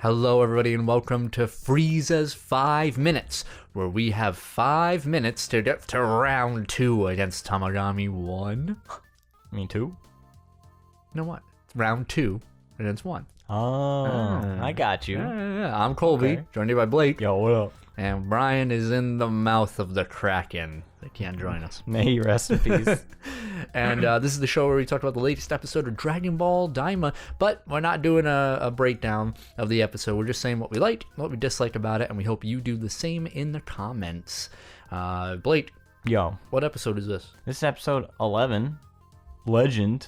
Hello, everybody, and welcome to Frieza's 5 Minutes, where we have 5 minutes to get to round 2 against Tamagami 1. Me too? You know what? Round 2 against 1. I got you. Yeah. I'm Colby, joined here by Blake. Yo, what up? And Brian is in the mouth of the Kraken. They can't join us. May he rest in peace. And this is the show where we talk about the latest episode of Dragon Ball DAIMA, but we're not doing a breakdown of the episode. We're just saying what we liked, what we disliked about it, and we hope you do the same in the comments. Blake, Yo, what episode is this? this is episode 11, Legend.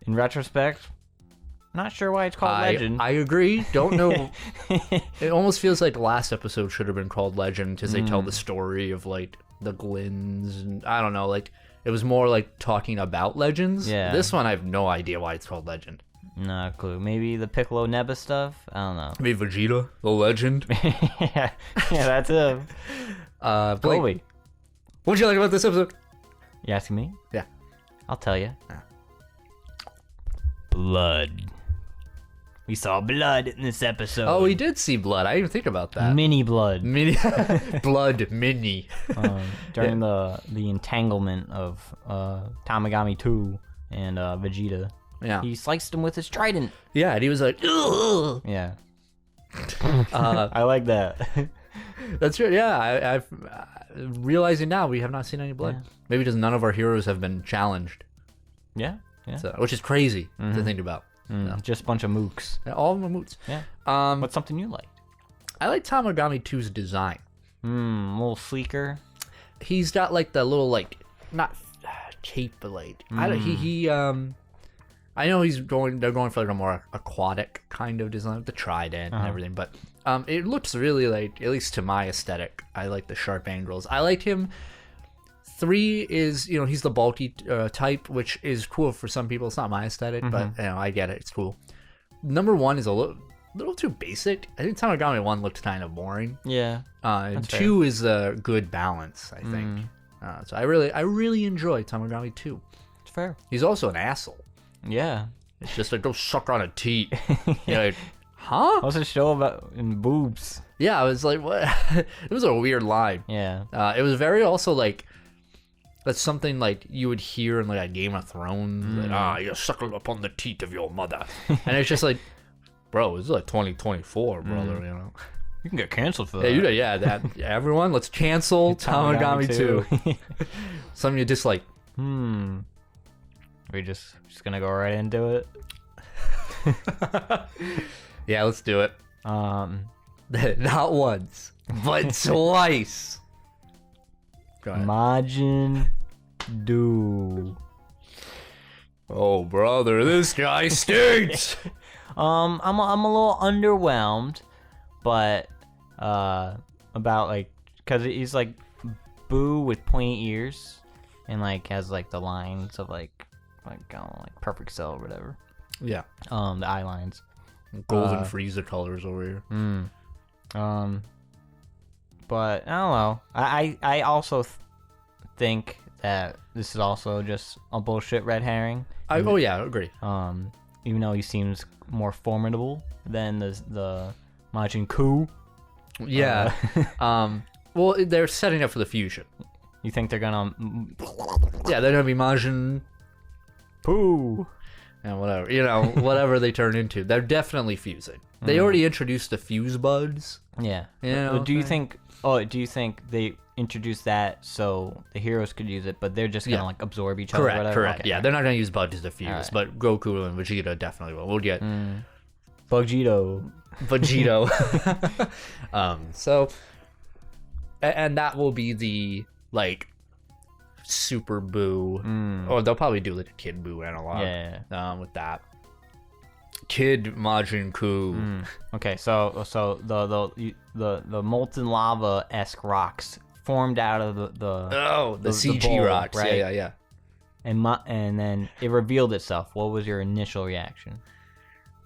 In retrospect, not sure why it's called Legend. I agree. Don't know. It almost feels like the last episode should have been called Legend because they tell the story of like the Glins, and I don't know, like it was more like talking about legends. Yeah. This This one I have no idea why it's called Legend. No clue. Maybe the Piccolo Neba stuff? I don't know. Maybe Vegeta, the legend. yeah, that's him. Blake, Colby, what'd you like about this episode? you asking me? Yeah. I'll tell you. Yeah. Blood. We saw blood in this episode. Oh, we did see blood. I didn't even think about that. Mini blood. Mini blood mini. During the entanglement of Tamagami 2 and Vegeta. Yeah. He sliced him with his trident. Yeah, and he was like, ugh. Yeah. I like that. That's right. Yeah, I've realizing now we have not seen any blood. Yeah. Maybe because none of our heroes have been challenged, Yeah. Yeah. so, which is crazy to think about. So, Just a bunch of mooks. yeah, all of them are moots. Yeah. What's something you liked? I like Tamagami 2's design. A little sleeker. He's got like the little like not cape, but like I don't. He I know they're going for like a more aquatic kind of design with the trident and everything, but it looks really like, at least to my aesthetic, I like the sharp angles. I like him. 3 is, he's the bulky type, which is cool for some people. It's not my aesthetic, but I get it. It's cool. Number 1 is a little too basic. I think Tamagami 1 looked kind of boring. Yeah. And 2 is a good balance, I think. So I really enjoy Tamagami 2. It's fair. He's also an asshole. Yeah. It's just like, go suck on a teat. You're like, huh? What's the show about in boobs? Yeah, I was like, what? It was a weird line. Yeah. It was very also like, that's something like you would hear in like a Game of Thrones. Like, you suckle upon the teat of your mother. And it's just like, bro, this is like 2024, brother, You can get canceled for that. Yeah, everyone, let's cancel Tamagami 2. Some of you just like, We just gonna go right into it. yeah, let's do it. Not once, but twice. Go ahead. Majin Duu. Oh, brother, this guy stinks. I'm a little underwhelmed, but about like, cause he's like Boo with pointy ears, and like has like the lines of like I don't know, like Perfect Cell or whatever. Yeah. The eye lines. Golden Frieza colors over here. But I don't know. I also think that this is also just a bullshit red herring. Oh yeah, I agree. Even though he seems more formidable than the Majin Kuu. Yeah. Well, they're setting up for the fusion. You think they're gonna? Yeah, they're gonna be Majin Poo. and whatever, whatever they turn into. They're definitely fusing. They already introduced the fuse buds. Yeah. You Do you think they introduced that so the heroes could use it, but they're just gonna like absorb each other? Or Correct. Okay. Yeah, they're not gonna use buds to fuse, Alright. but Goku and Vegeta definitely will. We'll get Vegito. So, and that will be the like Super Boo, or they'll probably do like a Kid Boo analog. Yeah. With that Kid Majin Kuu. Okay, so the molten lava-esque rocks formed out of the CG bowl, rocks, right? Yeah. And then it revealed itself. What was your initial reaction?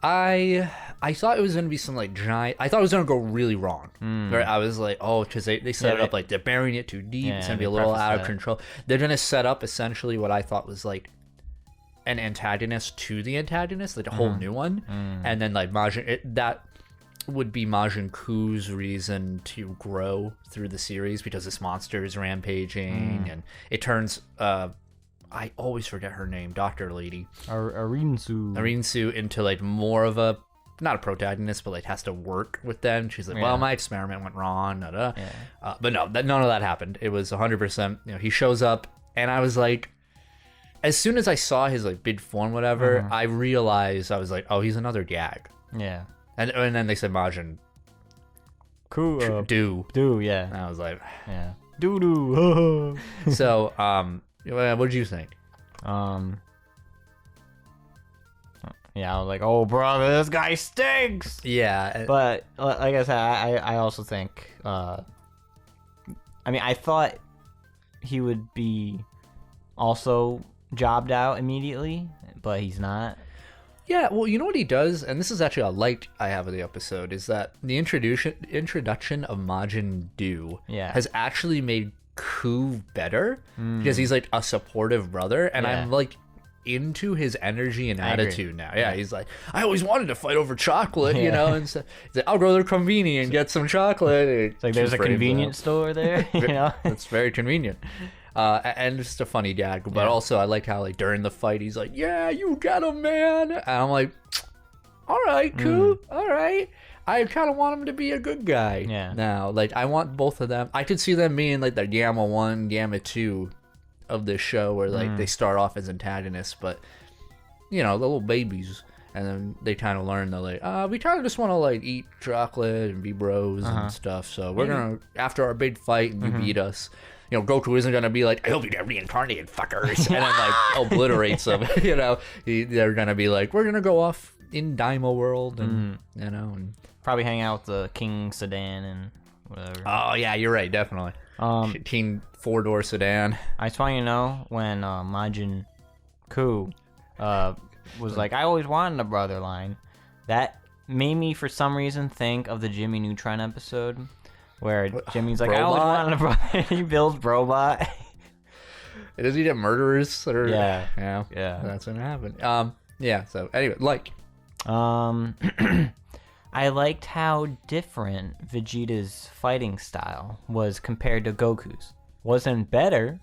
I thought it was gonna be some like giant. I thought it was gonna go really wrong. Right? I was like, oh, because they set it up like they're burying it too deep. It's gonna be a little out of control. They're gonna set up essentially what I thought was like an antagonist to the antagonist, like a whole new one, and then like Majin that would be Majin Kuu's reason to grow through the series because this monster is rampaging, and it turns I always forget her name, Doctor Lady, Arinsu into like more of a, not a protagonist, but like has to work with them. She's like, well, my experiment went wrong. But no, none of that happened. It was 100%. You know, he shows up, and I was like, as soon as I saw his like big form, whatever, I realized, I was like, oh, he's another gag. Yeah. And then they said Majin Kuu, Duu. Yeah. And I was like, yeah. Doo. So, what did you think? Yeah, I was like, oh, brother, this guy stinks. Yeah. But like I said, I also think, I mean, I thought he would be also jobbed out immediately, but he's not. Yeah, well, you know what he does, and this is actually a light I have of the episode, is that the introduction of Majin Duu has actually made Kuu better, because he's like a supportive brother, and I'm like into his energy and attitude now. Yeah, he's like, I always wanted to fight over chocolate, you know, and so he's like, I'll go to the convenience and get some chocolate. It's like, there's a convenience store there, you know? It's very convenient. And just a funny gag, but also I like how like during the fight he's like, yeah, you got him, man, and I'm like, all right, Kuu, all right. I kind of want him to be a good guy now. Like, I want both of them. I could see them being like the Gamma 1, Gamma 2 of this show, where like they start off as antagonists, but you know, the little babies, and then they kind of learn that like, we kind of just want to like eat chocolate and be bros and stuff. So we're gonna, after our big fight and you beat us, you know, Goku isn't gonna be like, I hope you get reincarnated, fuckers, and then like obliterates them. You know, they're gonna be like, we're gonna go off in Daima world, and you know, and probably hang out with the King Sedan and whatever. Oh yeah, you're right, definitely. King 4-door sedan. I just want you to know, when Majin Kuu was like, I always wanted a brother line, that made me for some reason think of the Jimmy Neutron episode, where Jimmy's like, I always wanted a brother. He builds Brobot. Does he get murderers? Or, yeah. That's gonna happen. Yeah. So anyway, like, I liked how different Vegeta's fighting style was compared to Goku's. Wasn't better,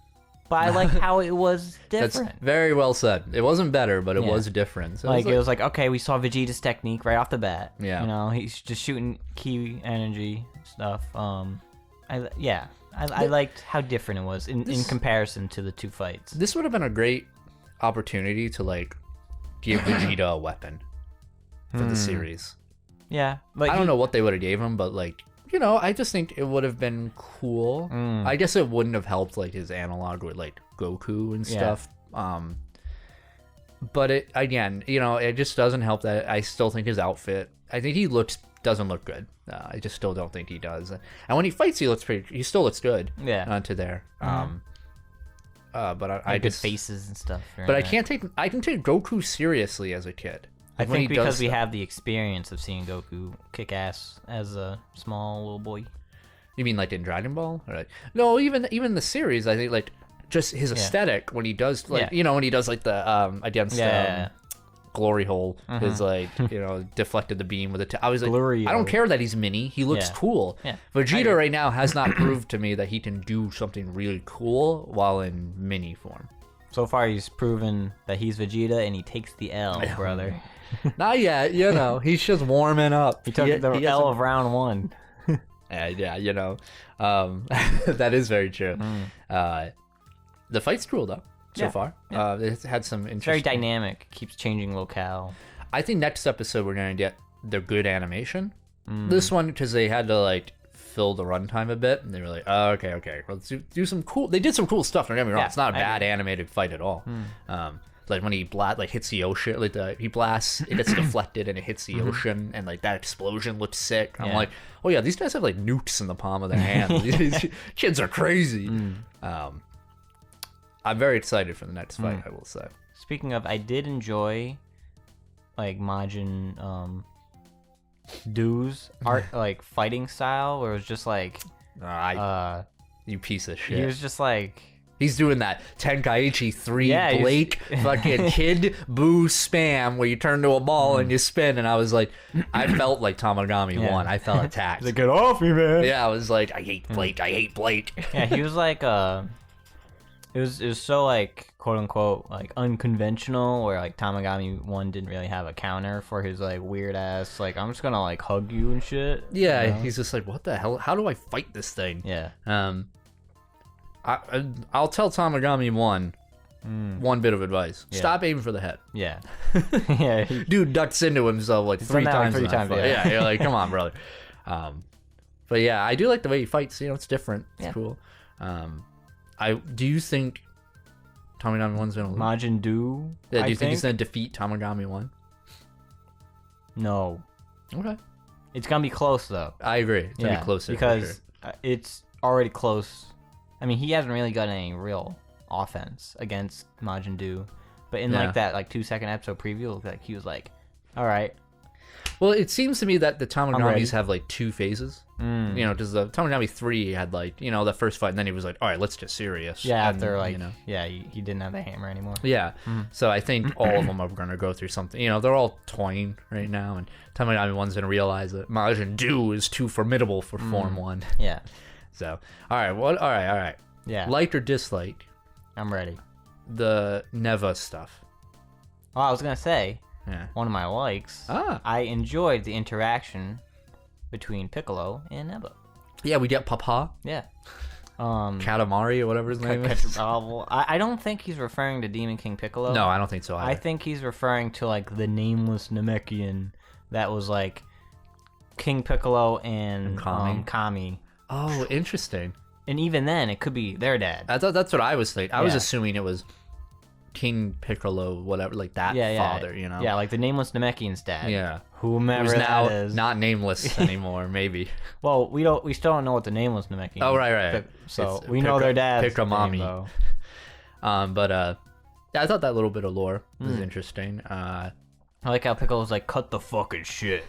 but I liked how it was different. That's very well said. It wasn't better, but it was different. So like, it was like, okay, we saw Vegeta's technique right off the bat. Yeah. You know, he's just shooting key energy stuff. I liked how different it was in comparison to the two fights. This would have been a great opportunity to like give Vegeta a weapon for the series. Yeah, like, I don't know what they would have gave him, but like, you know, I just think it would have been cool. I guess it wouldn't have helped like his analog with like Goku and stuff. But it, again, you know, it just doesn't help that I still think his outfit, I think he doesn't look good. I just still don't think he does. And when he fights, he still looks good. Yeah. To there. But I good just faces and stuff. Right? But I can take Goku seriously as a kid. I think because we have the experience of seeing Goku kick ass as a small little boy. You mean like in Dragon Ball? Or like, no, even the series, I think like just his aesthetic when he does like, you know, when he does like the against Glory Hole, his like, you know, deflected the beam with it. I was like, I don't care that he's mini. He looks cool. Yeah. Vegeta right now has not proved to me that he can do something really cool while in mini form. So far, he's proven that he's Vegeta and he takes the L, brother. Not yet, you know. He's just warming up. He took the L of round 1. Yeah, you know. That is very true. The fight's cool, though, so far. Yeah. It's had some interesting... It's very dynamic. Keeps changing locale. I think next episode we're going to get the good animation. This one, because they had to, like, fill the runtime a bit, and they were like, oh, okay. Let's do some cool... They did some cool stuff, don't get me wrong. It's not a bad animated fight at all. Like when he hits the ocean, like he blasts, it gets deflected and it hits the ocean, and like that explosion looks sick. I'm like, oh yeah, these guys have like nukes in the palm of their hands. These kids are crazy. I'm very excited for the next fight. I will say. Speaking of, I did enjoy like Majin Duu's art, like fighting style, where it was just like, you piece of shit. He was just like He's doing that Tenkaichi 3 Yeah, Blake fucking Kid Buu spam where you turn to a ball and you spin, and I was like, I felt like Tamagami 1. I felt attacked. Like, get off me, man. Yeah, I was like, I hate Blake. I hate Blake. Yeah, he was like, it was so like quote unquote like unconventional, where like Tamagami 1 didn't really have a counter for his like weird ass like I'm just gonna like hug you and shit. Yeah, you know? he's just like, what the hell? How do I fight this thing? Yeah. I'll tell Tamagami 1 one bit of advice. Yeah. Stop aiming for the head. Yeah. Yeah. Dude ducks into himself like three times. Yeah. You're like, come on, brother. But yeah, I do like the way he fights. You know, it's different. It's cool. Do you think Tamagami 1's gonna lose? Majin Duu? Yeah, do you think he's gonna defeat Tamagami 1? No. Okay. It's gonna be close though. I agree. It's gonna be closer because it's already close. I mean, he hasn't really got any real offense against Majin Duu, but in like that like 2-second episode preview, it looked like he was like, all right. Well, it seems to me that the Tamagamis have like 2 phases. You know, because the Tamagami 3 had like, you know, the first fight, and then he was like, all right, let's get serious. Yeah, and, after like, you know. yeah, he didn't have the hammer anymore. Yeah. So I think all of them are going to go through something. You know, they're all toying right now, and Tamagami 1's going to realize that Majin Duu is too formidable for Form 1. Yeah. So, all right. Yeah. Like or dislike I'm ready. the Neva stuff? Oh, I was gonna say, Yeah. one of my likes. I enjoyed the interaction between Piccolo and Neva. Yeah, we get Papa. Yeah. Katamari or whatever his name is. I don't think he's referring to Demon King Piccolo. No, I don't think so either. I think he's referring to like the nameless Namekian that was like King Piccolo and Kami. Oh, interesting. And even then, it could be their dad. That's what I was thinking. I was assuming it was King Piccolo, whatever, like that father, you know? Yeah, like the nameless Namekian's dad. Yeah. Whomever Who's now that is. not nameless anymore, maybe. Well, we still don't know what the nameless Namekian is. Oh, right. So we know their dad's Pickamami. name, though. Yeah, I thought that little bit of lore was interesting. I like how Piccolo's like, cut the fucking shit.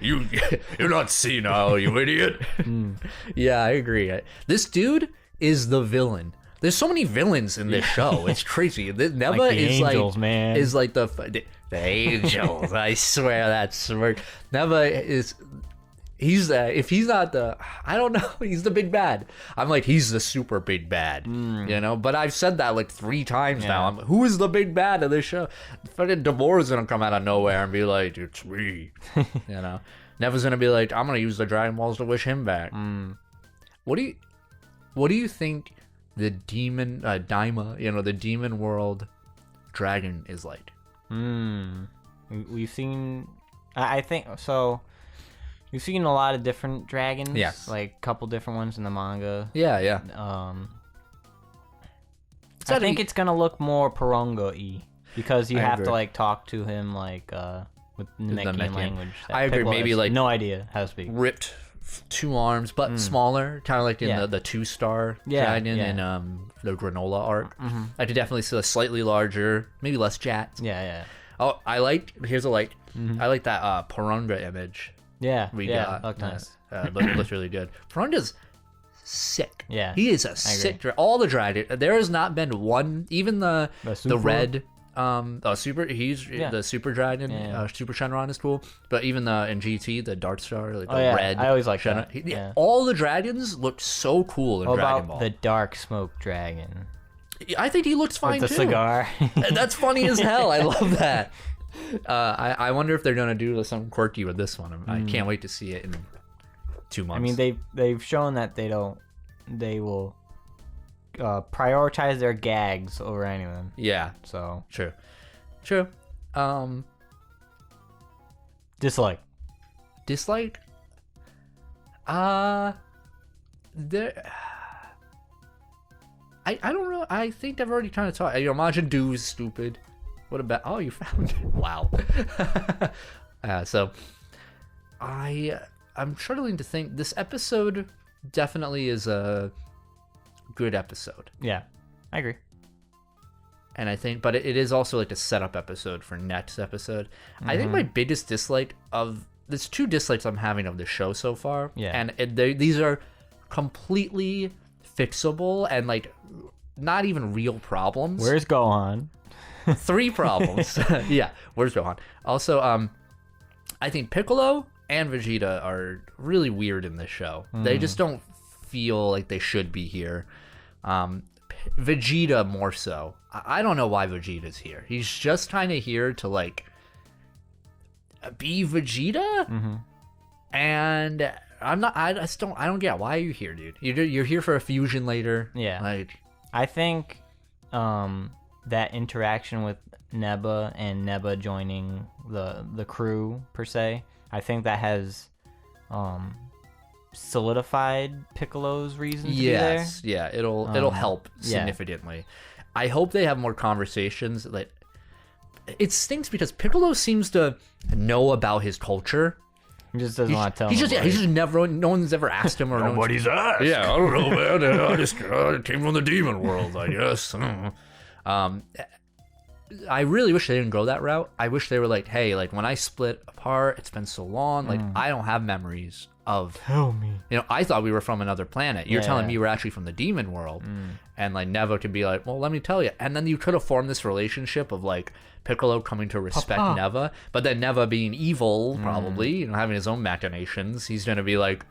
You're not senile, you idiot. Yeah, I agree. This dude is the villain. There's so many villains in this show. It's crazy. Neva Like the is angels, like man. is like the angels. I swear that smirk. Neva is. If he's not the, I don't know, he's the big bad. I'm like, he's the super big bad, you know? But I've said that like 3 times now. I'm like, who is the big bad of this show? Fucking Deborah's gonna come out of nowhere and be like, it's me, you know? Neva's gonna be like, I'm gonna use the Dragon Balls to wish him back. What do you think the demon, Daima, you know, the demon world dragon is like? We've seen, I think, so... We've seen a lot of different dragons. Yes. Like a couple different ones in the manga. Yeah. I think it's gonna look more Porongo-y because you have agree. to like talk to him like with Namekian language. I agree. Piccolo Maybe has like no idea how to speak. Ripped 2 arms, but smaller, kind of like in the 2-star dragon in the Granola arc. I could definitely see a slightly larger, maybe less jats. Yeah. Oh, here's a like. I like that Porunga image. Yeah. We got. Looked Nice. looks really good. Porunga's sick. Yeah. He is a sick. All the dragon. There has not been one. Even the red. The super dragon. Super Shenron is cool. But even in GT, the Dark Star, like the red. I always like Shenron, that. All the dragons look so cool in Dragon Ball. The dark smoke dragon? I think he looks fine with too. the cigar. That's funny as hell. I love that. I wonder if they're gonna do something quirky with this one. I can't wait to see it in 2 months. I mean, they've shown that they will prioritize their gags over anything. Yeah. So True. Dislike. There. I don't know. I think I've already kind of talked. You know, Majin Duu is stupid. What about? Oh, you found it. Wow. So, I'm struggling to think. This episode definitely is a good episode. Yeah, I agree. And I think, but it is also like a setup episode for next episode. I think my biggest dislike there's 2 dislikes I'm having of the show so far. Yeah. And these are completely fixable and like not even real problems. Where's Gohan? 3 problems. Yeah, where's Gohan? Also, I think Piccolo and Vegeta are really weird in this show. They just don't feel like they should be here. Vegeta more so. I don't know why Vegeta's here. He's just kind of here to like be Vegeta, and I don't get why are you here, dude. You're here for a fusion later. Yeah, like I think that interaction with Neba and Neba joining the crew per se, I think that has solidified Piccolo's reason to be there. Yeah, it'll help significantly. I hope they have more conversations. Like, it stinks because Piccolo seems to know about his culture. He just doesn't want to tell. He's just never. No one's ever asked him, or Nobody's asked. Yeah, I don't know, man. I just came from the demon world, I guess. I really wish they didn't go that route. I wish they were like, hey, like when I split apart, it's been so long. Like I don't have memories of. Tell me. You know, I thought we were from another planet. You're telling me you were actually from the demon world, and like Neva could be like, well, let me tell you. And then you could have formed this relationship of like Piccolo coming to respect Neva, but then Neva being evil, probably, you know, having his own machinations. He's gonna be like,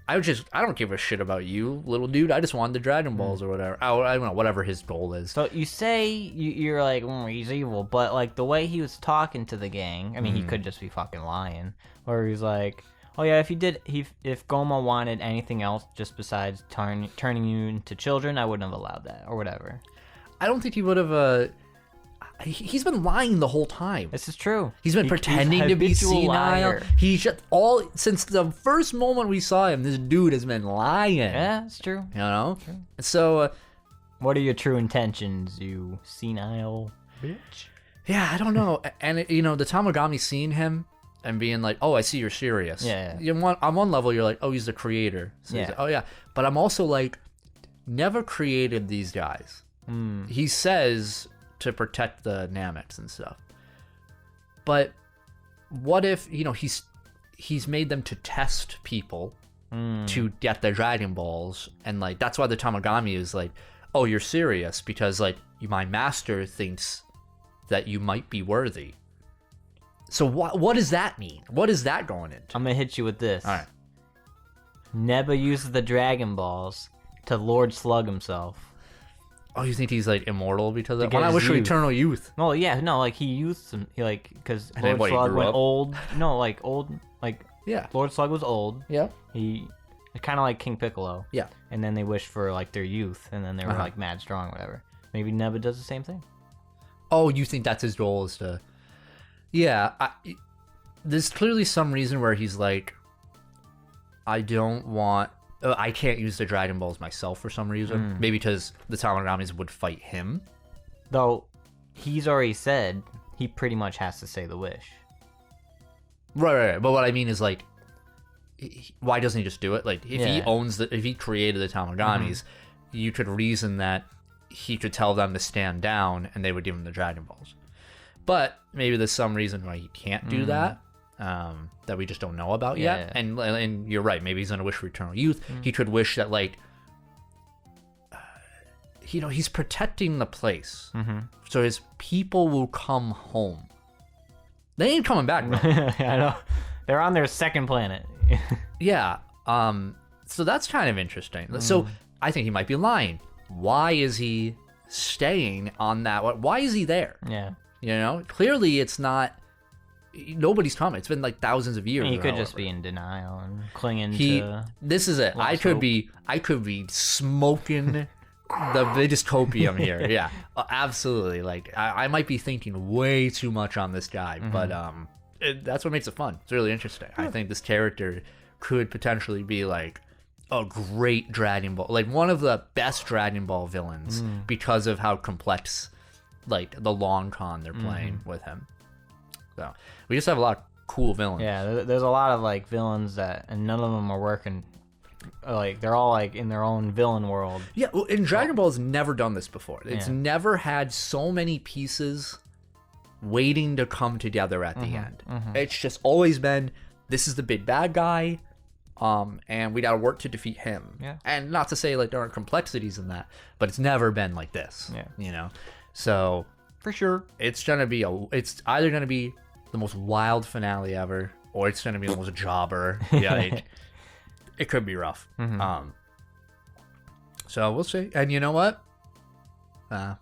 I don't give a shit about you, little dude. I just wanted the Dragon Balls or whatever. I don't know, whatever his goal is. So you say you're like, he's evil, but like the way he was talking to the gang, I mean, he could just be fucking lying. Or he's like, oh yeah, if Goma wanted anything else just besides turning you into children, I wouldn't have allowed that or whatever. I don't think he would have. He's been lying the whole time. This is true. He's been pretending to be senile. Liar. He's just since the first moment we saw him, this dude has been lying. Yeah, it's true. You know? True. So, what are your true intentions, you senile bitch? Yeah, I don't know. And you know, the Tamagami seeing him and being like, "Oh, I see you're serious." Yeah. On one level, you're like, "Oh, he's the creator." So yeah. Like, oh yeah, but I'm also like, never created these guys. He says to protect the Namex and stuff. But what if, you know, he's made them to test people to get their Dragon Balls, and like that's why the Tamagami is like, oh, you're serious because like my master thinks that you might be worthy. So what does that mean? What is that going into? I'm gonna hit you with this. All right. Neba uses the Dragon Balls to Lord Slug himself. Oh, you think he's like immortal because of that? Well, I wish for eternal youth. No, yeah, no, like he used some, like, because Lord Slug went old. No, like old, like yeah. Lord Slug was old. Yeah. He kind of like King Piccolo. Yeah. And then they wished for like their youth, and then they were like mad strong, or whatever. Maybe Neba does the same thing. Oh, you think that's his goal is to? Yeah. There's clearly some reason where he's like, I don't want. I can't use the Dragon Balls myself for some reason. Maybe because the Tamagamis would fight him. Though, he's already said he pretty much has to say the wish. Right. But what I mean is like, why doesn't he just do it? Like, if he created the Tamagamis, you could reason that he could tell them to stand down and they would give him the Dragon Balls. But maybe there's some reason why he can't do that. That we just don't know about yet. And you're right, maybe he's gonna wish for eternal youth. He could wish that like you know, he's protecting the place so his people will come home. They ain't coming back, bro. I know, they're on their second planet. Yeah. So that's kind of interesting. So I think he might be lying. Why is he staying on that? Why is he there? Yeah, you know, clearly it's not. Nobody's coming. It's been like thousands of years. He could just be in denial and clinging to. This is it. I could be smoking the biggest copium here. Yeah, absolutely. Like I might be thinking way too much on this guy, but that's what makes it fun. It's really interesting. I think this character could potentially be like a great Dragon Ball, like one of the best Dragon Ball villains because of how complex, like the long con they're playing with him. So we just have a lot of cool villains. Yeah, there's a lot of like villains and none of them are working. Like they're all like in their own villain world. Yeah, well, and Dragon Ball has never done this before. It's never had so many pieces waiting to come together at the end. It's just always been, this is the big bad guy. and we gotta work to defeat him. Yeah. And not to say like there aren't complexities in that, but it's never been like this. Yeah. You know, so for sure it's either gonna be the most wild finale ever, or it's gonna be the most jobber. Yeah, like, it could be rough. So we'll see. And you know what? Now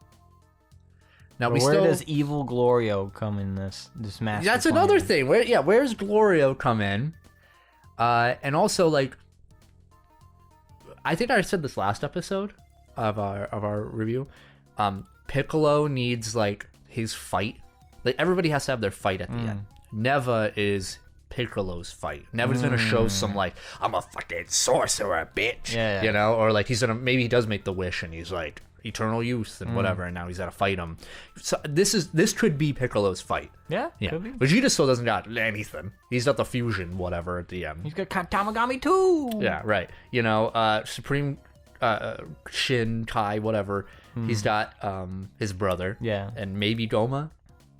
but where does Evil Glorio come in this master? That's plan? another thing. Where's Glorio come in? And also, like, I think I said this last episode of our review. Piccolo needs like his fight. Like everybody has to have their fight at the end. Neva is Piccolo's fight. Neva's gonna show some like, I'm a fucking sorcerer, bitch. Yeah. You know, or like maybe he does make the wish and he's like eternal youth and whatever, and now he's gotta fight him. So this could be Piccolo's fight. Yeah. Could be. Vegeta still doesn't got anything. He's got the fusion, whatever, at the end. He's got Tamagami too. Yeah, right. You know, Supreme Shin Kai, whatever. He's got his brother. Yeah. And maybe Goma.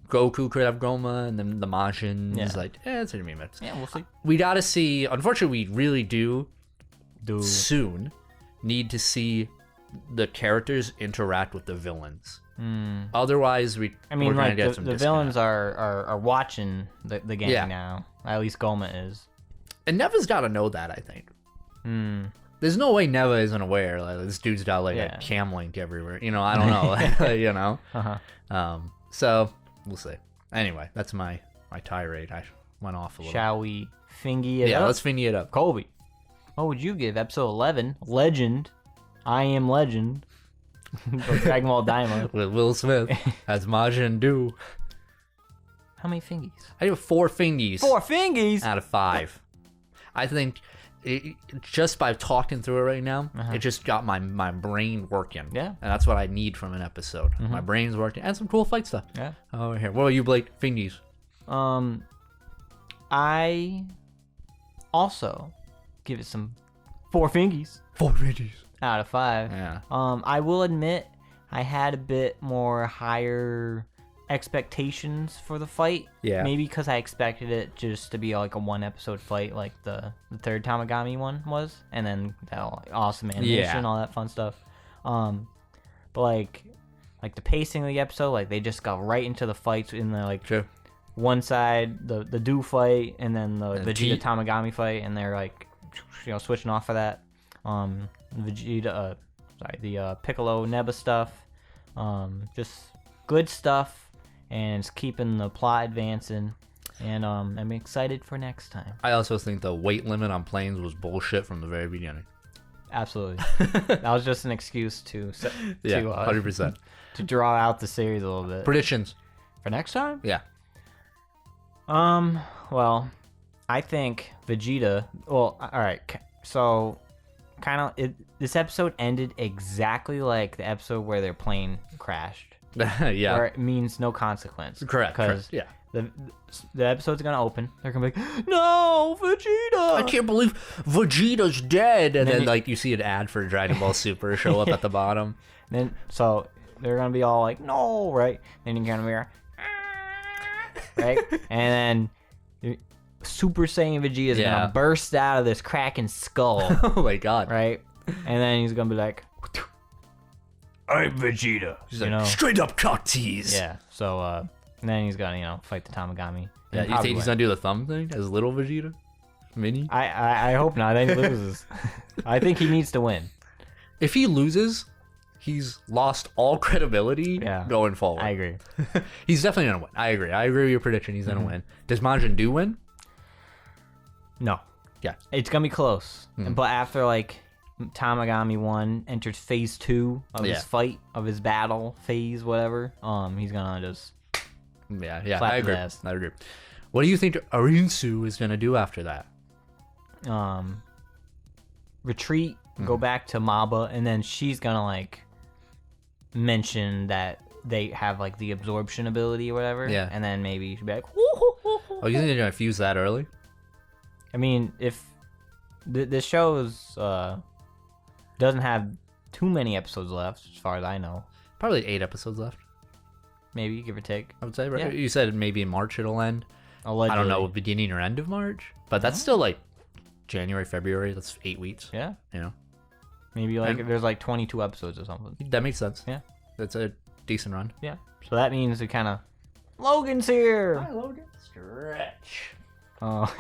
Goku could have Goma, and then the Majin is like, it's gonna be mixed. Yeah, we'll see. We gotta see. Unfortunately, we really do soon need to see the characters interact with the villains. Otherwise, we're gonna get some the villains are watching the game now. At least Goma is. And Neva's got to know that, I think. There's no way Neva isn't aware. Like, this dude's got like a cam link everywhere. You know, I don't know. You know. So we'll see. Anyway, that's my tirade. I went off a little. Shall we fingy it up? Yeah, let's fingy it up. Colby, what would you give episode 11, Legend, I Am Legend, of Dragon Ball DAIMA? With Will Smith as Majin Duu. How many fingies? I give 4 fingies. 4 fingies? Out of 5. I think just by talking through it right now, it just got my brain working. Yeah. And that's what I need from an episode. My brain's working. And some cool fight stuff. Yeah. Over here. What about you, Blake? Fingies. I also give it some 4 fingies. 4 fingies. Out of 5. Yeah. I will admit I had a bit more higher expectations for the fight. Yeah. Maybe because I expected it just to be like a 1-episode fight like the third Tamagami one was, and then that awesome animation, all that fun stuff. But like the pacing of the episode, like they just got right into the fights in the like one side, the Duu fight, and then the Vegeta Tamagami fight, and they're like, you know, switching off of that. Vegeta, the Piccolo Neba stuff, just good stuff. And it's keeping the plot advancing, and I'm excited for next time. I also think the weight limit on planes was bullshit from the very beginning. Absolutely. That was just an excuse to 100%. to draw out the series a little bit. Predictions for next time? Yeah. Well, I think Vegeta. Well, all right. So, kind of, this episode ended exactly like the episode where their plane crashed. Yeah. Where it means no consequence. Correct. Because the episode's gonna open. They're gonna be like, no, Vegeta! I can't believe Vegeta's dead. And then like you see an ad for Dragon Ball Super show up at the bottom. Then so they're gonna be all like, no, right? Then you're gonna be like, right? And then Super Saiyan Vegeta is gonna burst out of this cracking skull. Oh my god. Right? And then he's gonna be like, I'm Vegeta. He's like, straight up cock tease. Yeah. So and then he's gonna, fight the Tamagami. Yeah, you think he's gonna do the thumb thing as little Vegeta? Mini? I hope not. Then he loses. I think he needs to win. If he loses, he's lost all credibility going forward. I agree. He's definitely gonna win. I agree with your prediction. He's gonna win. Does Majin Duu win? No. Yeah. It's gonna be close. But after like Tamagami 1 enters phase 2 of his fight, of his battle phase, whatever, he's gonna just I agree. What do you think Arinsu is gonna do after that? Retreat, go back to Maba, and then she's gonna like mention that they have like the absorption ability or whatever, and then maybe she'll be like, oh, you think they're gonna fuse that early? I mean, if this show's doesn't have too many episodes left, as far as I know. Probably 8 episodes left. Maybe, give or take. I would say, right? Yeah. You said maybe in March it'll end. Allegedly. I don't know, beginning or end of March. But that's still like January, February. That's 8 weeks. Yeah. You know, Maybe like there's like 22 episodes or something. that makes sense. Yeah. That's a decent run. Yeah. So that means it kind of Logan's here. Hi, Logan. Stretch. Oh.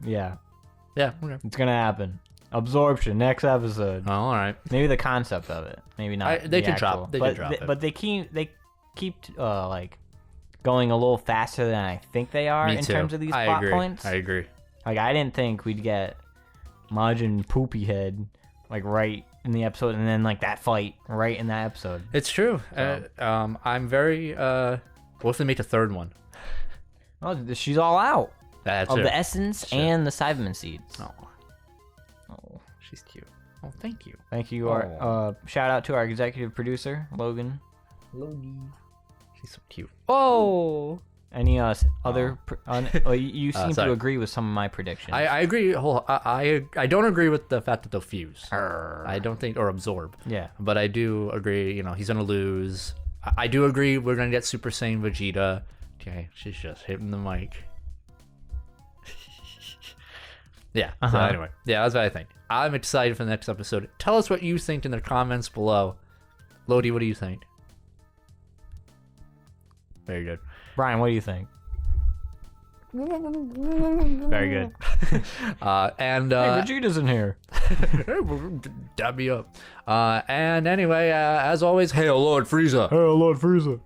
Yeah. Yeah. Okay. It's gonna happen. Absorption next episode. Oh, all right. Maybe the concept of it. Maybe not. They the could actual. drop. They could drop it. But they keep like going a little faster than I think they are Me in too. terms of these I plot agree. points. I agree. Like I didn't think we'd get Majin Poopy Head like right in the episode, and then like that fight right in that episode. It's true. So. I'm very. What if they make a third one? Oh, she's all out That's of it. the essence and the Cyberman seeds. Oh, Oh. she's cute. Oh, thank you. Thank you. Our shout out to our executive producer Logan. Logie. She's so cute. Oh. Any other? You seem to sorry. agree with some of my predictions. I agree. I don't agree with the fact that they'll fuse. I don't think or absorb. Yeah. But I do agree. You know, he's gonna lose. I do agree. We're gonna get Super Saiyan Vegeta. Okay, she's just hitting the mic. Yeah. So anyway, yeah, that's what I think. I'm excited for the next episode. Tell us what you think in the comments below. Lodi, what do you think? Very good. Brian, what do you think? Very good. And Hey, Vegeta's in here. dab me up. And anyway, as always, hail Lord Frieza. Hey, Lord Frieza.